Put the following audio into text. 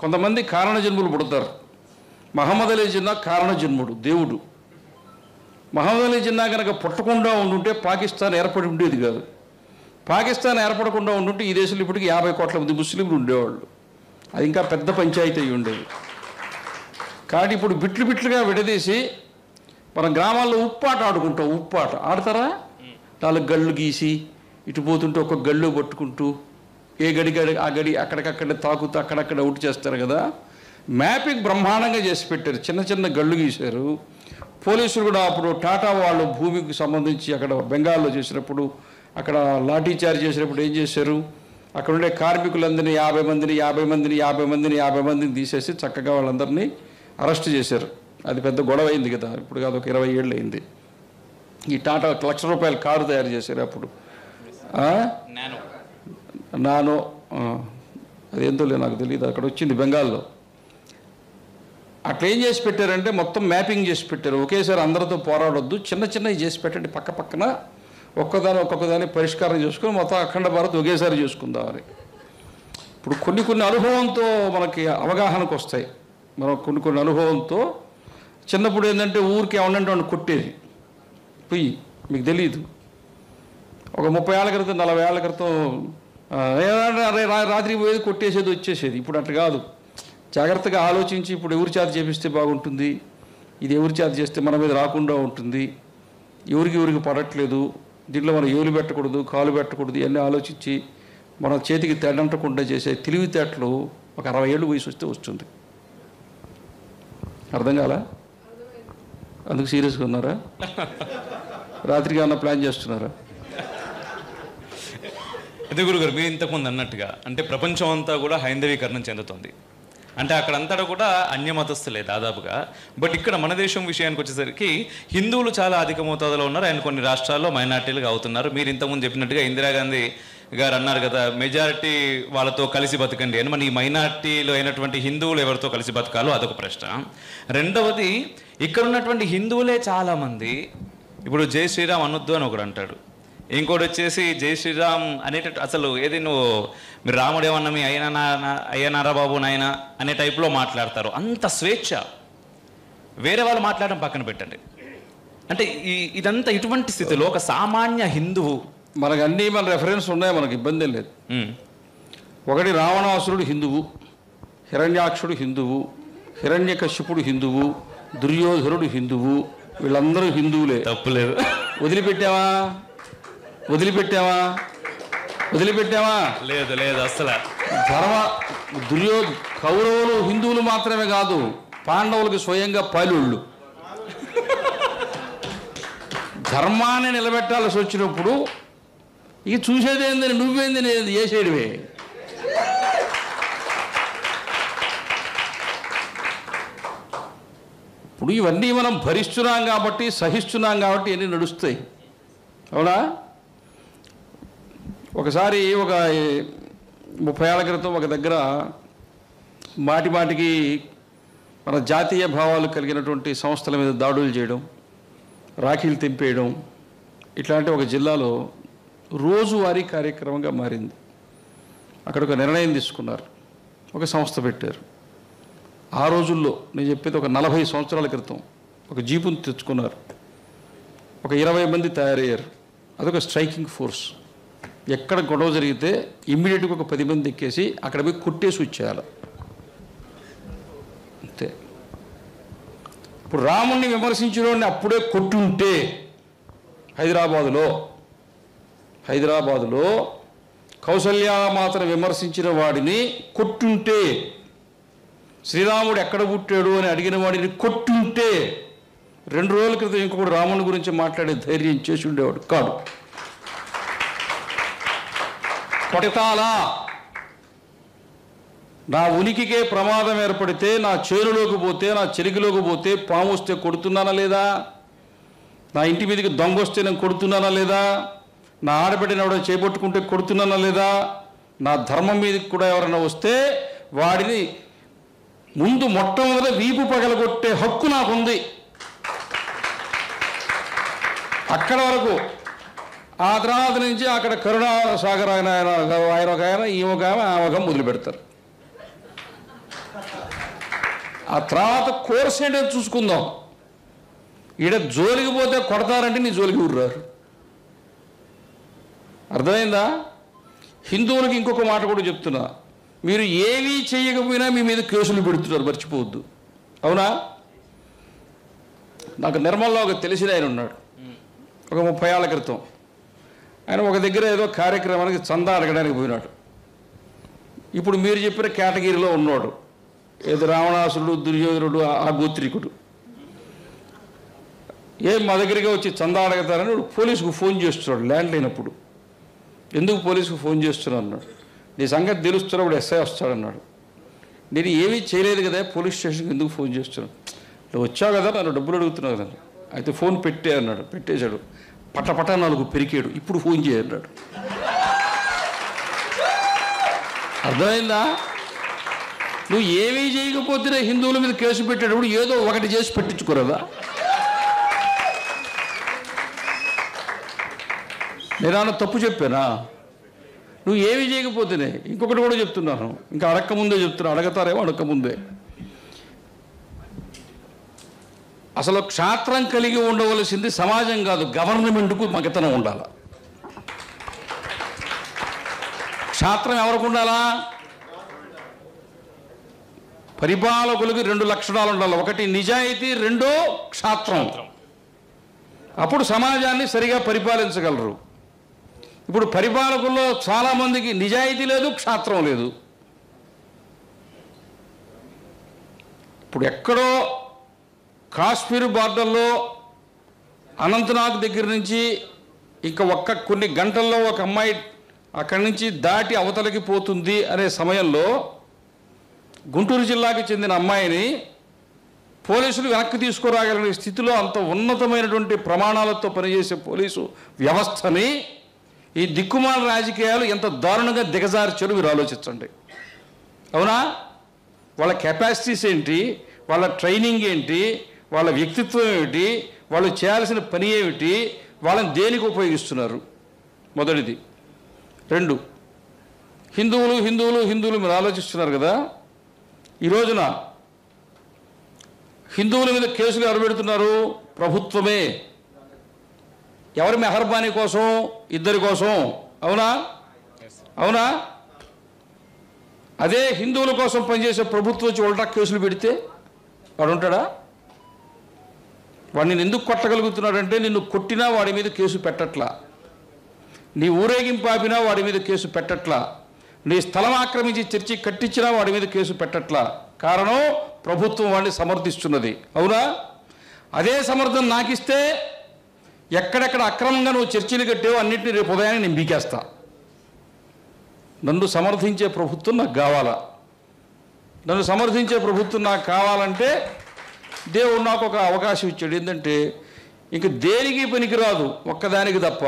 కొంతమంది కారణ జన్ములు పుడతారు. మహమ్మద్ అలీ జిన్నా కారణ జన్ముడు, దేవుడు. మహమ్మద్ అలీ జిన్నా కనుక పుట్టకుండా ఉండుంటే పాకిస్తాన్ ఏర్పడి ఉండేది కాదు. పాకిస్తాన్ ఏర్పడకుండా ఉండుంటే ఈ దేశంలో ఇప్పటికి 50 కోట్ల మంది ముస్లింలు ఉండేవాళ్ళు. అది ఇంకా పెద్ద పంచాయతీ అయి ఉండేది. కాబట్టి ఇప్పుడు బిట్లు బిట్లుగా విడదీసి మన గ్రామాల్లో ఉప్పాట ఆడుకుంటాం. ఉప్పాట ఆడతారా? 4 గళ్ళు గీసి ఇటు పోతుంటే ఒక గళ్ళు పట్టుకుంటూ ఏ గడి ఆ గడి అక్కడికక్కడే తాకుతూ అక్కడక్కడ అవుట్ చేస్తారు కదా. మ్యాపింగ్ బ్రహ్మాండంగా చేసి పెట్టారు. చిన్న చిన్న గళ్ళు గీశారు. పోలీసులు కూడా అప్పుడు టాటా వాళ్ళు భూమికి సంబంధించి అక్కడ బెంగాల్లో చేసినప్పుడు, అక్కడ లాఠీ చార్జ్ చేసినప్పుడు ఏం చేశారు, అక్కడ ఉండే కార్మికులందరినీ 50 మందిని తీసేసి చక్కగా వాళ్ళందరినీ అరెస్ట్ చేశారు. అది పెద్ద గొడవ అయింది కదా. ఇప్పుడు కాదు, ఒక 20 ఏళ్ళు అయింది. ఈ టాటా ₹1,00,000 కారు తయారు చేశారు అప్పుడు. నానో అదేంతో నాకు తెలియదు, అక్కడ వచ్చింది బెంగాల్లో. అట్లా ఏం చేసి పెట్టారంటే మొత్తం మ్యాపింగ్ చేసి పెట్టారు. ఒకేసారి అందరితో పోరాడొద్దు, చిన్న చిన్నవి చేసి పెట్టండి, పక్క పక్కన ఒక్కొక్కదాన్ని పరిష్కారం చేసుకుని మొత్తం అఖండ భారత్ ఒకేసారి చేసుకుందామని. ఇప్పుడు కొన్ని అనుభవంతో మనకి అవగాహనకు వస్తాయి. మనం కొన్ని అనుభవంతో చిన్నప్పుడు ఏంటంటే ఊరికి ఏమన్నంటే వాడిని కొట్టేది పొయ్యి, మీకు తెలియదు. ఒక 30 ఏళ్ల క్రితం 40 ఏళ్ల క్రితం రాత్రి పోయేది, కొట్టేసేది, వచ్చేసేది. ఇప్పుడు అట్లా కాదు. జాగ్రత్తగా ఆలోచించి ఇప్పుడు ఎవరి చేత చేపిస్తే బాగుంటుంది, ఇది ఎవరి చేత చేస్తే మన మీద రాకుండా ఉంటుంది, ఎవరికి పడట్లేదు, దీంట్లో మనం ఏలు పెట్టకూడదు, కాలు పెట్టకూడదు, ఇవన్నీ ఆలోచించి మన చేతికి తెడంటకుండా చేసే తెలివితేటలు ఒక 60 ఏళ్ళు వయసు వస్తే వస్తుంది. అర్థం కాలా? అందుకు సీరియస్గా ఉన్నారా? రాత్రికి ఏమన్నా ప్లాన్ చేస్తున్నారా? అదే గురుగారు, మీరు ఇంతకుముందు అన్నట్టుగా అంటే ప్రపంచం అంతా కూడా హైందవీకరణం చెందుతుంది. అంటే అక్కడంతా కూడా అన్యమతస్థులే దాదాపుగా. బట్ ఇక్కడ మన దేశం విషయానికి వచ్చేసరికి హిందువులు చాలా అధిక మోతాదులో ఉన్నారు. అండ్ కొన్ని రాష్ట్రాల్లో మైనార్టీలుగా అవుతున్నారు. మీరు ఇంతకుముందు చెప్పినట్టుగా ఇందిరాగాంధీ గారు అన్నారు కదా, మెజారిటీ వాళ్ళతో కలిసి బతకండి అని. మన ఈ మైనార్టీలో అయినటువంటి హిందువులు ఎవరితో కలిసి బతకాలో అదొక ప్రశ్న. రెండవది, ఇక్కడ ఉన్నటువంటి హిందువులే చాలామంది ఇప్పుడు జై శ్రీరామ్ అనొద్దు అని ఒకడు అంటాడు. ఇంకోటి వచ్చేసి జై శ్రీరామ్ అనేటట్టు అసలు ఏది మీరు రాముడు ఏమన్నా మీ అయ్యనారా బాబు నాయన అనే టైప్లో మాట్లాడతారు. అంత స్వేచ్ఛ. వేరే వాళ్ళు మాట్లాడడం పక్కన పెట్టండి. అంటే ఇదంతా ఇటువంటి స్థితిలో ఒక సామాన్య హిందువు, మనకు అన్నీ మన రెఫరెన్స్ ఉన్నాయి, మనకు ఇబ్బంది లేదు. ఒకటి రావణాసురుడు హిందువు, హిరణ్యాక్షుడు హిందువు, హిరణ్యకశ్యపుడు హిందువు, దుర్యోధనుడు హిందువు, వీళ్ళందరూ హిందువులే. తప్పులేదు. వదిలిపెట్టావా? లేదు అసలు. కౌరవులు హిందువులు మాత్రమే కాదు, పాండవులకు స్వయంగా పాలుళ్ళు. ధర్మాన్ని నిలబెట్టాల్సి వచ్చినప్పుడు ఇక చూసేదేందని నువ్వేంది నేను చేసేటివే. ఇప్పుడు ఇవన్నీ మనం భరిస్తున్నాం కాబట్టి, సహిస్తున్నాం కాబట్టి ఇవన్నీ నడుస్తాయి. అవునా? ఒకసారి ఒక 30 ఏళ్ల క్రితం ఒక దగ్గర మాటికి మన జాతీయ భావాలు కలిగినటువంటి సంస్థల మీద దాడులు చేయడం, రాఖీలు తెంపేయడం, ఇట్లాంటి ఒక జిల్లాలో రోజువారీ కార్యక్రమంగా మారింది. అక్కడ ఒక నిర్ణయం తీసుకున్నారు, ఒక సంస్థ పెట్టారు. ఆ రోజుల్లో నేను చెప్పేది ఒక 40 సంవత్సరాల క్రితం ఒక జీపును తెచ్చుకున్నారు. ఒక 20 మంది తయారయ్యారు. అదొక స్ట్రైకింగ్ ఫోర్స్. ఎక్కడ గొడవ జరిగితే ఇమ్మీడియట్గా ఒక 10 మంది ఎక్కేసి అక్కడ పోయి కొట్టేసి వచ్చేయాలి, అంతే. ఇప్పుడు రాముణ్ణి విమర్శించిన వాడిని అప్పుడే కొట్టుంటే హైదరాబాదులో కౌసల్యామాతను విమర్శించిన వాడిని కొట్టుంటే, శ్రీరాముడు ఎక్కడ పుట్టాడు అని అడిగిన వాడిని కొట్టుంటే 2 రోజుల క్రితం ఇంకొకటి రాముని గురించి మాట్లాడే ధైర్యం చేసి ఉండేవాడు కాదు. కొట్టాలా? నా ఉనికికే ప్రమాదం ఏర్పడితే, నా చేనులోకి పోతే, నా చెరిగిలోకి పోతే పాము వస్తే కొడుతున్నానా లేదా? నా ఇంటి మీదకి దొంగ వస్తే నేను కొడుతున్నానా లేదా? నా ఆడబిడ్డని ఎవడో చేపట్టుకుంటే కొడుతున్నానా లేదా? నా ధర్మం మీదకి కూడా ఎవరైనా వస్తే వాడిని ముందు మొట్టమొదట వీపు పగలగొట్టే హక్కు నాకుంది. అక్కడ వరకు. ఆ తర్వాత నుంచి అక్కడ కరుణాసాగర్ ఆయన ఒక ఆయన, ఈ ఒక ఆమె, ఆ ఒక మొదలు పెడతారు. ఆ తర్వాత కోర్స్ ఏంటో చూసుకుందాం. ఈడ జోలికి పోతే కొడతారంటే నీ జోలికి ఊర్రారు. అర్థమైందా? హిందువులకి ఇంకొక మాట కూడా చెప్తున్నా, మీరు ఏమీ చేయకపోయినా మీ మీద కేసులు పెడుతున్నారు, మర్చిపోవద్దు. అవునా? నాకు నిర్మల్లో ఒక తెలిసిన ఆయన ఉన్నాడు, ఒక 30 ఏళ్ల క్రితం. ఆయన ఒక దగ్గర ఏదో కార్యక్రమానికి చందా అడగడానికి పోయినాడు. ఇప్పుడు మీరు చెప్పిన కేటగిరీలో ఉన్నాడు, ఏదో రావణాసురుడు, దుర్యోధనుడు, ఆ గోత్రికుడు. మా దగ్గరికి వచ్చి చందా అడగతారని పోలీసుకు ఫోన్ చేస్తున్నాడు ల్యాండ్ లేనప్పుడు. ఎందుకు పోలీసుకు ఫోన్ చేస్తున్నాడు అన్నాడు. నీ సంగతి తెలుస్తున్నప్పుడు ఎస్ఐ వస్తాడన్నాడు. నేను ఏమీ చేయలేదు కదా, పోలీస్ స్టేషన్కి ఎందుకు ఫోన్ చేస్తున్నాను? నువ్వు వచ్చావు కదా, నన్ను డబ్బులు అడుగుతున్నావు కదా. అయితే ఫోన్ పెట్టే అన్నాడు. పెట్టేశాడు. పట్టపట్ట 4 పెరికాడు. ఇప్పుడు ఫోన్ చేయన్నాడు. అర్థమైందా? నువ్వు ఏమీ చేయకపోతేనే హిందువుల మీద కేసు పెట్టేటప్పుడు ఏదో ఒకటి చేసి పెట్టించుకోరదా? నేనన్నా తప్పు చెప్పానా? నువ్వు ఏమీ చేయకపోతేనే. ఇంకొకటి కూడా చెప్తున్నాను, ఇంకా అడక్కముందే చెప్తున్నా, అడగతారేమో అడక్కముందే. అసలు క్షాత్రం కలిగి ఉండవలసింది సమాజం కాదు, గవర్నమెంట్కు మగతనం ఉండాలి. క్షాత్రం ఎవరికి ఉండాలా? పరిపాలకులకు 2 లక్షణాలు ఉండాలి. ఒకటి నిజాయితీ, 2 క్షాత్రం. అప్పుడు సమాజాన్ని సరిగా పరిపాలించగలరు. ఇప్పుడు పరిపాలకుల్లో చాలామందికి నిజాయితీ లేదు, క్షాత్రం లేదు. ఇప్పుడు ఎక్కడో కాశ్మీర్ బార్డర్లో అనంతనాగ్ దగ్గర నుంచి ఇంకా కొన్ని గంటల్లో ఒక అమ్మాయి అక్కడి నుంచి దాటి అవతలకి పోతుంది అనే సమయంలో గుంటూరు జిల్లాకి చెందిన అమ్మాయిని పోలీసులు వెనక్కి తీసుకురాగలిగిన స్థితిలో అంత ఉన్నతమైనటువంటి ప్రమాణాలతో పనిచేసే పోలీసు వ్యవస్థని ఈ దిక్కుమాల రాజకీయాలు ఎంత దారుణంగా దిగజార్చారో మీరు ఆలోచించండి. అవునా? వాళ్ళ కెపాసిటీస్ ఏంటి, వాళ్ళ ట్రైనింగ్ ఏంటి, వాళ్ళ వ్యక్తిత్వం ఏమిటి, వాళ్ళు చేయాల్సిన పని ఏమిటి, వాళ్ళని దేనికి ఉపయోగిస్తున్నారు? మొదటిది. 2, హిందువులు హిందువులు హిందువులు మీరు ఆలోచిస్తున్నారు కదా. ఈ రోజున హిందువుల మీద కేసులు ఎవరు పెడుతున్నారు? ప్రభుత్వమే. ఎవరి మెహర్బానీ కోసం? ఇద్దరి కోసం. అవునా? అవునా? అదే హిందువుల కోసం పనిచేసే ప్రభుత్వం వచ్చి ఉల్టా కేసులు పెడితే వాడు ఉంటాడా? వాడిని ఎందుకు కొట్టగలుగుతున్నాడంటే నిన్ను కొట్టినా వాడి మీద కేసు పెట్టట్లా, నీ ఊరేగింపు ఆపినా వాడి మీద కేసు పెట్టట్లా, నీ స్థలం ఆక్రమించి చర్చి కట్టించినా వాడి మీద కేసు పెట్టట్లా. కారణం ప్రభుత్వం వాడిని సమర్థిస్తున్నది. అవునా? అదే సమర్థన నాకిస్తే ఎక్కడెక్కడ అక్రమంగా నువ్వు చర్చిలు కట్టావో అన్నింటినీ రేపు ఉదయాన్నే నేను బీకేస్తా. నన్ను సమర్థించే ప్రభుత్వం నాకు కావాలా? నన్ను సమర్థించే ప్రభుత్వం నాకు కావాలంటే దేవుడు నాకు ఒక అవకాశం ఇచ్చాడు. ఏంటంటే ఇంక దేనికి పనికిరాదు, ఒక్కదానికి తప్ప.